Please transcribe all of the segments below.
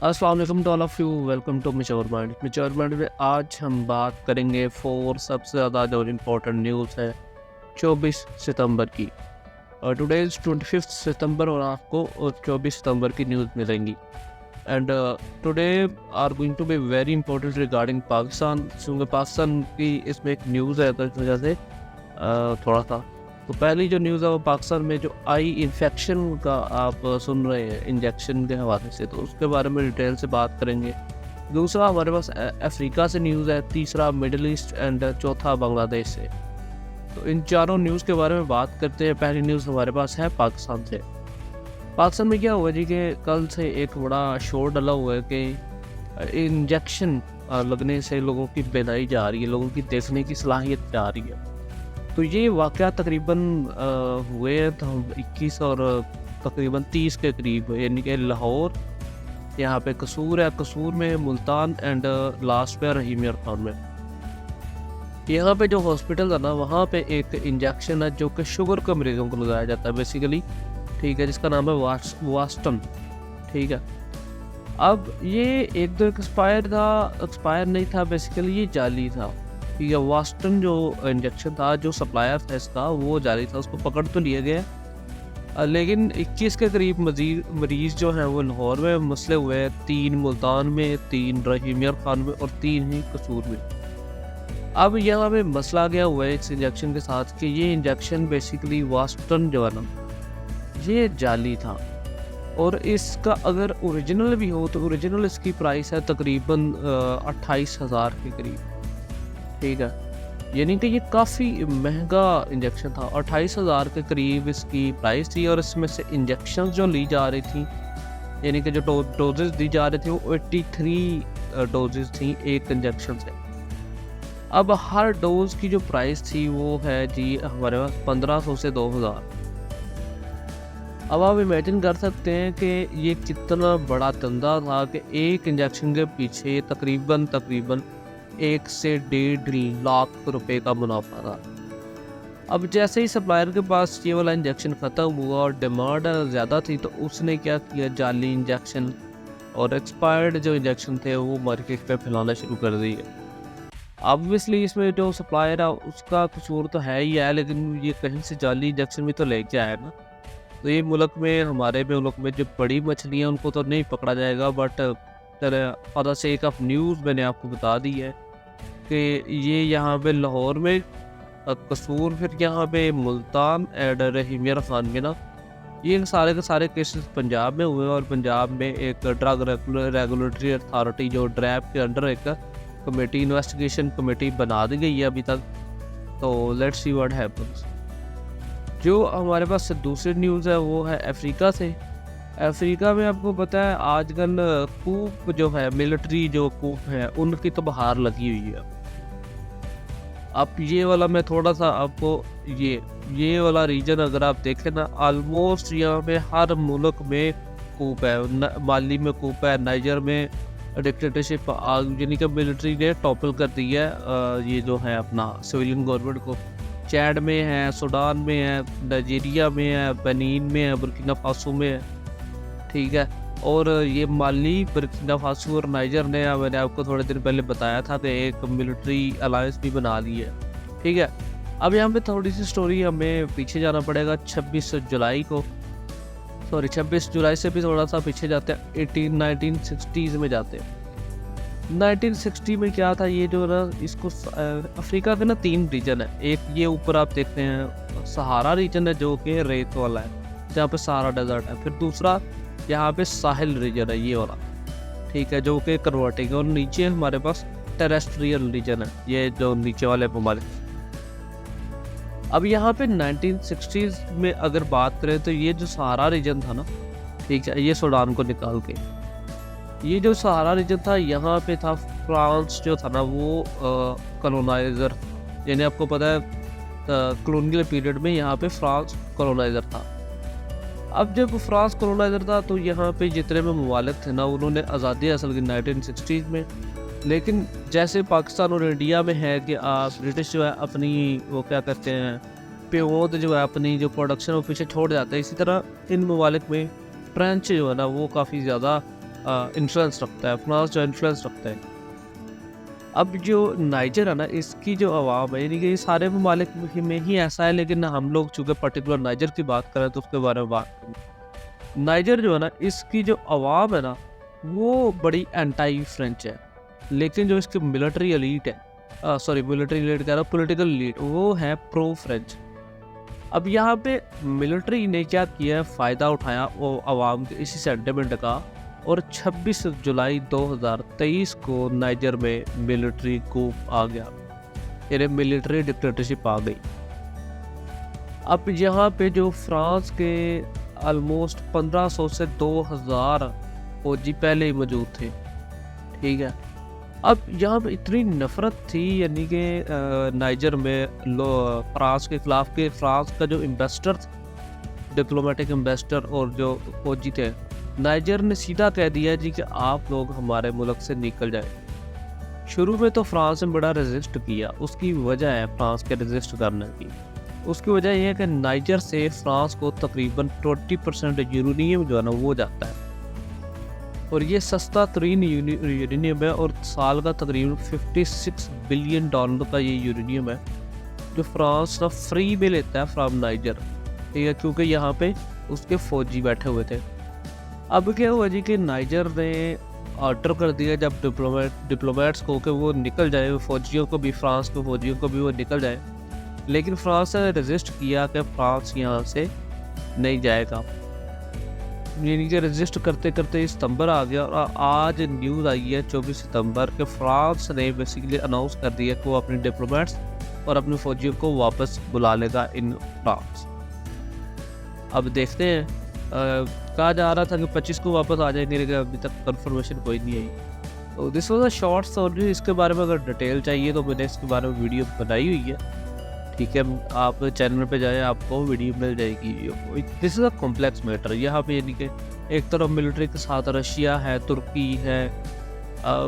अस्सलाम वालेकुम to all of you. Welcome to mature mind में आज हम बात करेंगे 4 सबसे ज़्यादा जो इम्पोर्टेंट न्यूज़ है 24 सितंबर की। और टुडे इज़ 25 सितंबर और आपको 24 सितंबर की न्यूज़ मिलेंगी। And today are going to be very important regarding Pakistan, क्योंकि पाकिस्तान की इसमें एक न्यूज़ है तो इस वजह से थोड़ा सा। तो पहली जो न्यूज़ है वो पाकिस्तान में जो आई इन्फेक्शन का आप सुन रहे हैं इंजेक्शन के हवाले से, तो उसके बारे में डिटेल से बात करेंगे। दूसरा हमारे पास अफ्रीका से न्यूज़ है, तीसरा मिडल ईस्ट एंड चौथा बांग्लादेश से। तो इन चारों न्यूज़ के बारे में बात करते हैं। पहली न्यूज़ हमारे पास है पाकिस्तान से। पाकिस्तान में क्या हुआ जी कि कल से एक बड़ा शोर डला हुआ है कि इंजेक्शन लगने से लोगों की बेदाई जा रही है, लोगों की देखने की सलाहियत जा रही है। तो ये वाक़या तकरीबन हुए तो 21 और तकरीबन 30 के करीब, यानी कि लाहौर, यहाँ पे कसूर है, कसूर में, मुल्तान एंड लास्ट पे रहीमिया खान में। यहाँ पे जो हॉस्पिटल है ना, वहाँ पे एक इंजेक्शन है जो कि शुगर के मरीजों को लगाया जाता है बेसिकली, ठीक है, जिसका नाम है वास्टन, ठीक है। अब ये एक दो एक्सपायर नहीं था, बेसिकली ये जाली था, ठीक है। वास्टन जो इंजेक्शन था, जो सप्लायर था इसका, वो जाली था, उसको पकड़ तो लिया गया। लेकिन 21 के करीब मरीज़ जो हैं वो लाहौर में मसले हुए हैं, 3 मुल्तान में, 3 रहीमिया खान में और 3 ही कसूर में। अब यहाँ पे मसला गया हुआ है इस इंजेक्शन के साथ कि ये इंजेक्शन बेसिकली वास्टन जो है ना, ये जाली था। और इसका अगर ओरिजिनल भी हो तो ओरिजिनल इसकी प्राइस है तकरीबन 28,000 के करीब, ठीक है। यानी कि ये काफ़ी महंगा इंजेक्शन था, 28,000 के करीब इसकी प्राइस थी। और इसमें से इंजेक्शन जो ली जा रही थी, यानी कि जो डोजेज़ दी जा रही थी, वो 83 डोजेज़ थी एक इंजेक्शन से। अब हर डोज की जो प्राइस थी वो है जी हमारे पास 1500 से 2000। अब आप इमेजिन कर सकते हैं कि ये कितना बड़ा धंधा था कि एक इंजेक्शन के पीछे तकरीबन 1 से 1.5 लाख रुपए का मुनाफा था। अब जैसे ही सप्लायर के पास ये वाला इंजेक्शन ख़त्म हुआ और डिमांड ज़्यादा थी, तो उसने क्या किया, जाली इंजेक्शन और एक्सपायर्ड जो इंजेक्शन थे वो मार्केट पे फैलाना शुरू कर दिए। ऑब्वियसली इसमें जो सप्लायर है उसका कसूर तो है ही है, लेकिन ये कहीं से जाली इंजेक्शन भी तो लेके आया ना। तो ये मुल्क में, हमारे मुल्क में जो बड़ी मछलियाँ उनको तो नहीं पकड़ा जाएगा, but for the sake of news मैंने आपको बता दी है कि ये यहाँ पे लाहौर में कसूर, फिर यहाँ पे मुल्तान एंड रहीमिया खान में ना, ये सारे के सारे केसेस पंजाब में हुए। और पंजाब में एक ड्रग रेगुलेटरी अथॉरिटी जो ड्रैब के अंडर एक कमेटी, इन्वेस्टिगेशन कमेटी बना दी गई है अभी तक। तो लेट्स सी व्हाट हैपेंस। जो हमारे पास दूसरी न्यूज़ है वो है अफ्रीका से। अफ्रीका में आपको पता है आजकल कूप जो है, मिलिट्री जो कूप है, उनकी तो बहार लगी हुई है। अब ये वाला मैं थोड़ा सा आपको ये वाला रीजन अगर आप देखें ना, ऑलमोस्ट यहाँ पे हर मुल्क में कूप है। माली में कूप है, नाइजर में डिक्टेटरशिप, यानी कि मिलिट्री ने टॉपल कर दी है ये जो है अपना सिविलियन गवर्नमेंट को। चैड में है, सूडान में है, नाइजीरिया में है, बेनिन में है, बुर्किना फासो में है, ठीक है। और ये माली, बुर्किना फासो और नाइजर ने, मैंने आपको थोड़े दिन पहले बताया था कि एक मिलिट्री अलायंस भी बना ली है, ठीक है। अब यहाँ पे थोड़ी सी स्टोरी हमें पीछे जाना पड़ेगा, 26 जुलाई से भी थोड़ा सा पीछे जाते हैं, 1960s में जाते हैं। 1960 में क्या था, ये जो ना, इसको अफ्रीका के ना 3 रीजन है। एक ये ऊपर आप देखते हैं सहारा रीजन है जो कि रेत वाला है, जहाँ पे सहारा डेजर्ट है। फिर दूसरा यहाँ पे साहिल रीजन है, ये वाला, ठीक है, जो कि कन्वर्टिंग। और नीचे हमारे पास टेरेस्ट्रियल रीजन है, ये जो नीचे वाले हमारे। अब यहाँ पे 1960s में अगर बात करें तो ये जो सहारा रीजन था ना, ठीक है, ये सूडान को निकाल के, ये जो सहारा रीजन था, यहाँ पे था फ्रांस जो था ना, वो कॉलोनाइजर, यानी आपको पता है कॉलोनियल पीरियड में यहाँ पे फ्रांस कॉलोनाइजर था। अब जब फ्रांस कॉलोनाइजर था तो यहाँ पे जितने भी ममालिक थे ना, उन्होंने आज़ादी हासिल की 1960s में। लेकिन जैसे पाकिस्तान और इंडिया में है कि ब्रिटिश जो है अपनी वो क्या कहते हैं, प्योद जो है अपनी जो प्रोडक्शन वो पीछे छोड़ जाता है, इसी तरह इन ममालिक में फ्रेंच जो है ना वो काफ़ी ज़्यादा इन्फ्लुएंस रखता है, फ्रांस जो इन्फ्लुएंस रखता है। अब जो नाइजर है ना, इसकी जो आवाम है, यानी कि ये सारे ममालिक में ही ऐसा है, लेकिन हम लोग चूँकि पर्टिकुलर नाइजर की बात करें तो उसके बारे में बात करें। नाइजर जो है ना, इसकी जो आवाम है ना, वो बड़ी एंटी फ्रेंच है, लेकिन जो इसकी मिलिट्री एलीट है, सॉरी मिलिट्री एलीट कह रहा हूँ, पॉलिटिकल एलीट, वो है प्रो फ्रेंच। अब यहाँ पे मिलिट्री ने क्या किया है, फ़ायदा उठाया वो आवाम के इसी सेंटिमेंट का, और 26 जुलाई 2023 को नाइजर में मिलिट्री कूप आ गया, यानी मिलिट्री डिक्टेटरशिप आ गई। अब यहाँ पे जो फ्रांस के ऑलमोस्ट 1500 से 2000 फौजी पहले ही मौजूद थे, ठीक है। अब यहाँ पे इतनी नफरत थी, यानी कि नाइजर में फ्रांस के खिलाफ के फ्रांस का जो एम्बेसडर, डिप्लोमेटिक एम्बेसडर और जो फौजी थे, नाइजर ने सीधा कह दिया जी कि आप लोग हमारे मुल्क से निकल जाए। शुरू में तो फ्रांस ने बड़ा रेजिस्ट किया, उसकी वजह है फ्रांस के रेजिस्ट करने की, उसकी वजह यह है कि नाइजर से फ्रांस को तकरीबन 20% यूरेनियम जो है ना वो जाता है, और ये सस्ता तरीन यूरेनियम है, और साल का तकरीबन $56 बिलियन का ये यूरेनियम है जो फ्रांस ना फ्री में लेता है फ्राम नाइजर, ठीक है, क्योंकि यहाँ पे उसके फौजी बैठे हुए थे। अब क्या हुआ जी कि नाइजर ने ऑर्डर कर दिया जब डिप्लोमेट्स को कि वो निकल जाए, फौजियों को भी, फ्रांस के फौजियों को भी वो निकल जाए, लेकिन फ्रांस ने रेजिस्ट किया कि फ्रांस यहाँ से नहीं जाएगा। यानी कि रेजिस्ट करते करते सितंबर आ गया, और आज न्यूज़ आई है 24 सितंबर के फ्रांस ने बेसिकली अनाउंस कर दिया कि वो अपने डिप्लोमेट्स और अपने फौजियों को वापस बुला लेगा इन फ्रांस। अब देखते हैं, कहा जा रहा था कि 25 को वापस आ जाएंगे, लेकिन अभी तक कंफर्मेशन कोई नहीं आई। तो this was a short story. इसके बारे में अगर डिटेल चाहिए तो मैंने इसके बारे में वीडियो बनाई हुई है, ठीक है, आप चैनल पे जाएं, आपको वीडियो मिल जाएगी। This is a complex matter. यहाँ पे यानी कि एक तरफ मिलिट्री के साथ रशिया है, तुर्की है,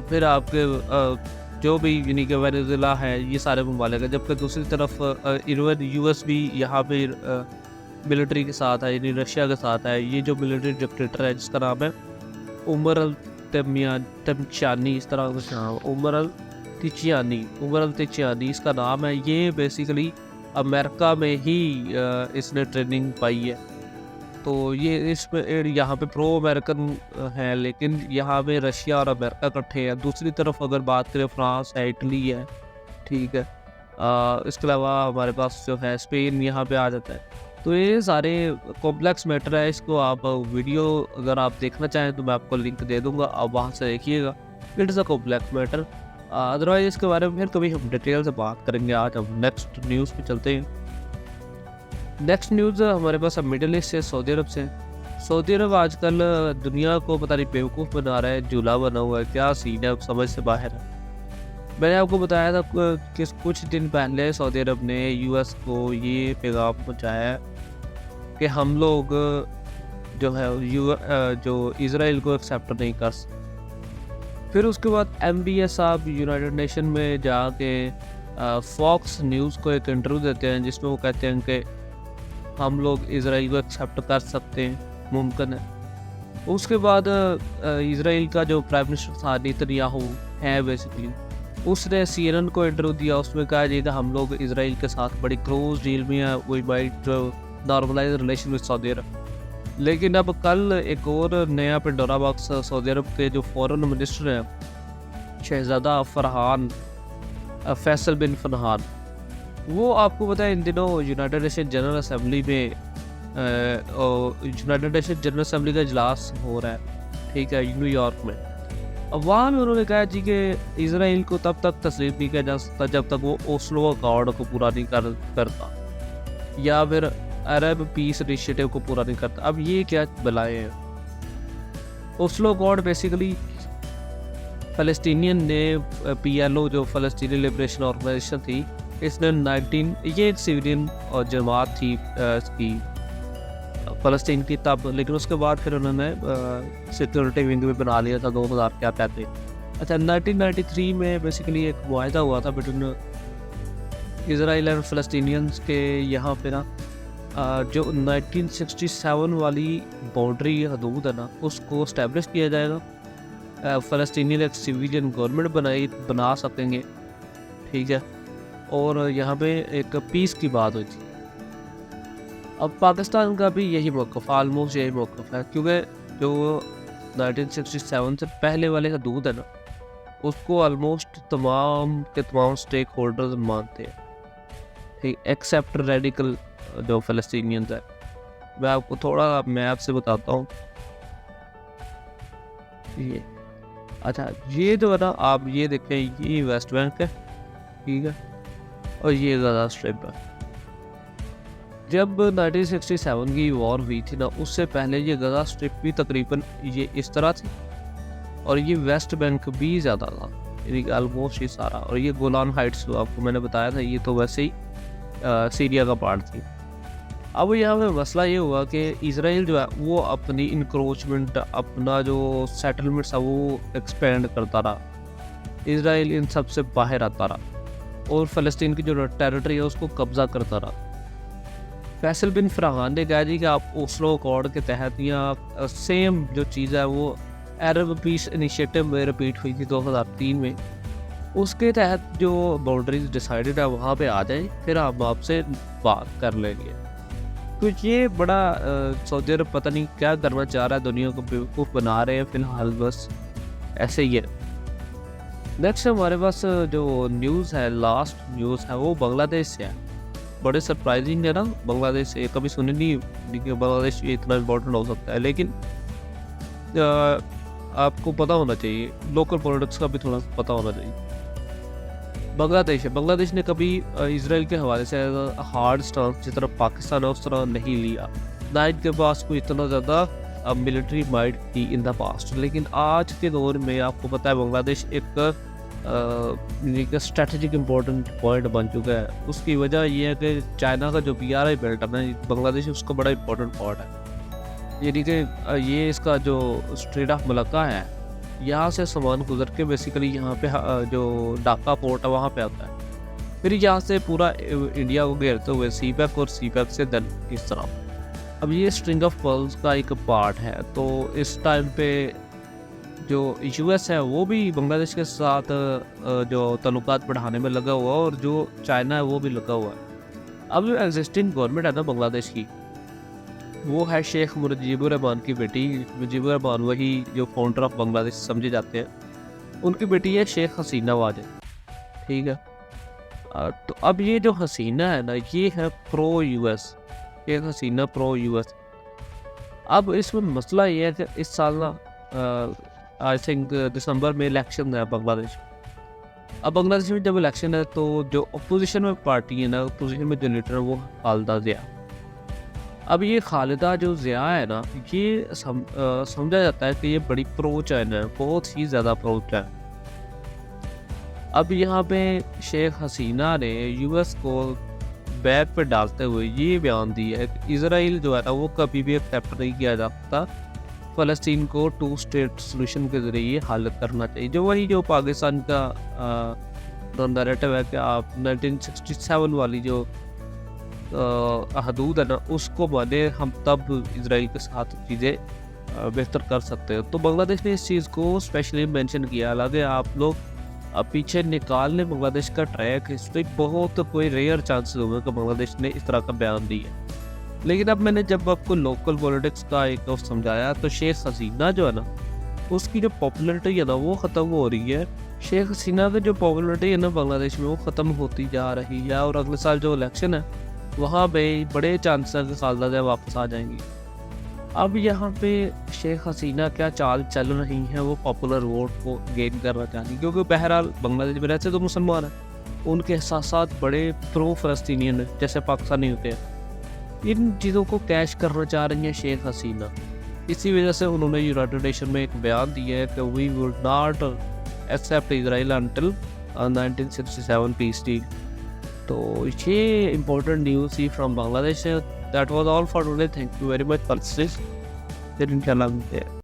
फिर आपके जो भी यानी कि वेनेजुएला है, ये सारे ममालिक है, जबकि दूसरी तरफ इवन यूएस भी यहाँ पे मिलिट्री के साथ है, यानी रशिया के साथ है। ये जो मिलिट्री डिक्टेटर है जिसका नाम है उमर अल तमचानी, इस तरह का नाम, उमर अल तिचियानी इसका नाम है। ये बेसिकली अमेरिका में ही इसने ट्रेनिंग पाई है, तो ये इसमें यहाँ पे प्रो अमेरिकन है, लेकिन यहाँ पे रशिया और अमेरिका इकट्ठे हैं। दूसरी तरफ अगर बात करें, फ्रांस है, इटली है, ठीक है, इसके अलावा हमारे पास जो है स्पेन यहाँ पे आ जाता है। तो ये सारे कॉम्प्लेक्स मैटर है। इसको आप वीडियो अगर आप देखना चाहें तो मैं आपको लिंक दे दूंगा, आप वहाँ से देखिएगा। It is a complex matter. Otherwise इसके बारे में फिर कभी हम डिटेल से बात करेंगे। आज हम नेक्स्ट न्यूज़ पे चलते हैं। नेक्स्ट न्यूज़ हमारे पास अब मिडिल ईस्ट से, सऊदी अरब से। सऊदी अरब आजकल दुनिया को पता नहीं बेवकूफ़ बना रहा है, झूला बना हुआ है, क्या सीन है, समझ से बाहर है। मैंने आपको बताया था कि कुछ दिन पहले सऊदी अरब ने यूएस को ये पैगाम पहुँचाया कि हम लोग जो है जो इज़राइल को एक्सेप्ट नहीं कर सकते। फिर उसके बाद MBS साहब यूनाइटेड नेशन में जाके फॉक्स न्यूज़ को एक इंटरव्यू देते हैं, जिसमें वो कहते हैं कि हम लोग इज़राइल को एक्सेप्ट कर सकते हैं, मुमकिन है। उसके बाद इज़राइल का जो प्राइम मिनिस्टर था नेतन्याहू है, बेसिकली उसने CNN को इंटरव्यू दिया, उसमें कहा जी हम लोग इज़राइल के साथ बड़ी क्लोज डील में है, we might normalize relation with Saudi Arab. लेकिन अब कल एक और नया पेंडोरा बॉक्स सऊदी अरब के जो फॉरेन मिनिस्टर हैं, शहजादा फैसल बिन फरहान, वो आपको पता है इन दिनों यूनाइटेड नेशन जनरल असेंबली में यूनाइटेड नेशन जनरल असेंबली का इजलास हो रहा है, ठीक है, न्यूयॉर्क में। अब वहाँ में उन्होंने कहा जी कि इज़राइल को तब तक तस्लीम नहीं किया जा सकता जब तक वो ओस्लो अकॉर्ड को पूरा नहीं करता, या फिर अरब पीस इनिशिएटिव को पूरा नहीं करता। अब ये क्या बलाए हैं? ओस्लो अकॉर्ड बेसिकली फ़लस्तीनियन ने PLO जो फ़लस्तीनी लिबरेशन ऑर्गेनाइजेशन थी, इसने ये एक सिविलियन और जमात थी इसकी फ़लस्तीन की तब, लेकिन उसके बाद फिर उन्होंने सिक्योरिटी विंग भी बना लिया था 2000 क्या कहते हैं। अच्छा, 1993 में बेसिकली एक मुआहदा हुआ था बिटवीन इज़राइल एंड फ़लस्तीनियंस के यहाँ पे ना जो 1967 वाली बाउंड्री हदूद है ना, उसको इस्टेब्लिश किया जाएगा फ़लस्तीनी एक सिविलियन गवर्नमेंट बना सकेंगे, ठीक है। और यहाँ पे एक पीस की बात हुई थी। अब पाकिस्तान का भी यही मौक़िफ़, ऑलमोस्ट यही मौक़िफ़ है, क्योंकि जो 1967 से पहले वाले हदूद है ना, उसको ऑलमोस्ट तमाम के तमाम स्टेक होल्डर्स मानते हैं, ठीक, एक्सेप्ट रेडिकल जो फ़लस्तीनियंस है। मैं आपको थोड़ा मैप से बताता हूँ। ये अच्छा, ये जो है ना, आप ये देखें, ये वेस्ट बैंक है, ठीक है, और ये गज़ा स्ट्रिप है। जब 1967 की वॉर हुई थी ना, उससे पहले ये गज़ा स्ट्रिप भी तकरीबन ये इस तरह थी, और ये वेस्ट बैंक भी ज़्यादा था, यानी ऑलमोस्ट ये सारा। और ये गोलान हाइट्स जो आपको मैंने बताया था, ये तो वैसे ही सीरिया का पार्ट थी। अब यहाँ पे मसला ये हुआ कि इजराइल जो है वो अपनी इंक्रोचमेंट, अपना जो सेटलमेंट्स है वो एक्सपेंड करता रहा। इजराइल इन सब से बाहर आता रहा और फ़लस्तीन की जो टेरिटरी है उसको कब्ज़ा करता रहा। फैसल बिन फरहान ने कहा जी कि आप ओस्लो अकॉर्ड के तहत या सेम जो चीज़ है वो अरब पीस इनिशिएटिव में रिपीट हुई थी 2003 में, उसके तहत जो बाउंड्रीज डिसाइडेड है वहाँ पे आ जाए, फिर हम आपसे बात कर लेंगे। तो ये बड़ा सऊदी अरब पता नहीं क्या करना चाह रहा है, दुनिया को बेवकूफ़ बना रहे हैं फ़िलहाल, बस ऐसे ही है। नेक्स्ट हमारे पास जो न्यूज़ है, लास्ट न्यूज़ है, वो बांग्लादेश से है। बड़े सरप्राइजिंग है ना, बांग्लादेश से कभी सुने नहीं कि बांग्लादेश इतना इम्पोर्टेंट हो सकता है, लेकिन आपको पता होना चाहिए, लोकल पॉलिटिक्स का भी थोड़ा पता होना चाहिए। बांग्लादेश ने कभी इजराइल के हवाले से हार्ड स्टांस जिस तरह पाकिस्तान है उस तरह नहीं लिया, ना इनके पास कोई इतना ज़्यादा मिलिट्री माइट थी इन द पास्ट। लेकिन आज के दौर में आपको पता है बांग्लादेश एक स्ट्रेटजिक इम्पोर्टेंट पॉइंट बन चुका है। उसकी वजह यह है कि चाइना का जो PRI बेल्ट है ना, बांग्लादेश उसका बड़ा इंपॉर्टेंट पार्ट है। यानी कि ये इसका जो स्ट्रेट ऑफ मलक्का है, यहाँ से सामान गुजर के बेसिकली यहाँ पे जो ढाका पोर्ट है वहाँ पे आता है, फिर यहाँ से पूरा इंडिया को घेरते हुए CPEC और CPEC से देन इस तरह। अब ये स्ट्रिंग ऑफ पर्ल्स का एक पार्ट है। तो इस टाइम पे जो US है वो भी बांग्लादेश के साथ जो ताल्लुकात बढ़ाने में लगा हुआ है, और जो चाइना है वो भी लगा हुआ है। अब जो एग्जिस्टिंग गवर्नमेंट है ना बांग्लादेश की, वो है शेख मुजीबुर रहमान की बेटी। मुजीबुर रहमान वही जो फाउंडर ऑफ बांग्लादेश समझे जाते हैं, उनकी बेटी है शेख हसीना वाजेद, ठीक है। तो अब ये जो हसीना है ना, ये है pro US, Sheikh Hasina pro US। अब इसमें मसला ये है कि इस साल ना आई थिंक दिसंबर में इलेक्शन है बांग्लादेश। अब बांग्लादेश में जब इलेक्शन है तो जो अपोजिशन में पार्टी है ना, अपोजिशन में जो लीडर है वो खालिदा ज़िया। अब ये खालिदा जो ज़िया है ना, ये समझा जाता है कि ये बड़ी प्रो चाइना है, बहुत ही ज़्यादा प्रो चाइना। अब यहाँ पे शेख हसीना ने US को बैक पे डालते हुए ये बयान दिया है कि इजराइल जो है ना वो कभी भी एक्सेप्ट नहीं किया जा सकता, फ़लस्तीन को 2 स्टेट सोल्यूशन के ज़रिए हल करना चाहिए। जो पाकिस्तान का नैरेटिव है कि आप 1967 वाली जो हदूद है ना उसको माने, हम तब इजराइल के साथ चीज़ें बेहतर कर सकते हैं। तो बांग्लादेश ने इस चीज़ को स्पेशली मेंशन किया। हालांकि आप लोग पीछे निकाल लें बांग्लादेश का ट्रैक हिस्ट्री, बहुत कोई रेयर चांसेस होंगे कि बांग्लादेश ने इस तरह का बयान दिया। लेकिन अब मैंने जब आपको लोकल पॉलिटिक्स का एक समझाया, तो शेख हसीना जो है ना उसकी जो पॉपुलरिटी है ना वो ख़त्म हो रही है। शेख हसीना की जो पॉपुलरिटी है ना बांग्लादेश में वो ख़त्म होती जा रही है, और अगले साल जो इलेक्शन है वहाँ पे बड़े चांसेस हैं कि खालिदा वापस आ जाएंगी। अब यहाँ पे शेख हसीना क्या चाल चल रही हैं, वो पॉपुलर वोट को गेन करना चाहती, क्योंकि बहरहाल बांग्लादेश में रहते तो मुसलमान हैं, उनके साथ साथ बड़े प्रो फ़लस्तीनियन हैं जैसे पाकिस्तानी होते हैं। इन चीज़ों को कैश करना चाह रही हैं शेख हसीना। इसी वजह से उन्होंने यूनाइटेड नेशन में एक बयान दिया है कि we would not accept Israel until 1967 peace deal. तो ये इम्पोर्टेंट न्यूज़ थी from Bangladesh. That was all for today. Thank you very much for this. फिर इंशाल्लाह मिलते हैं।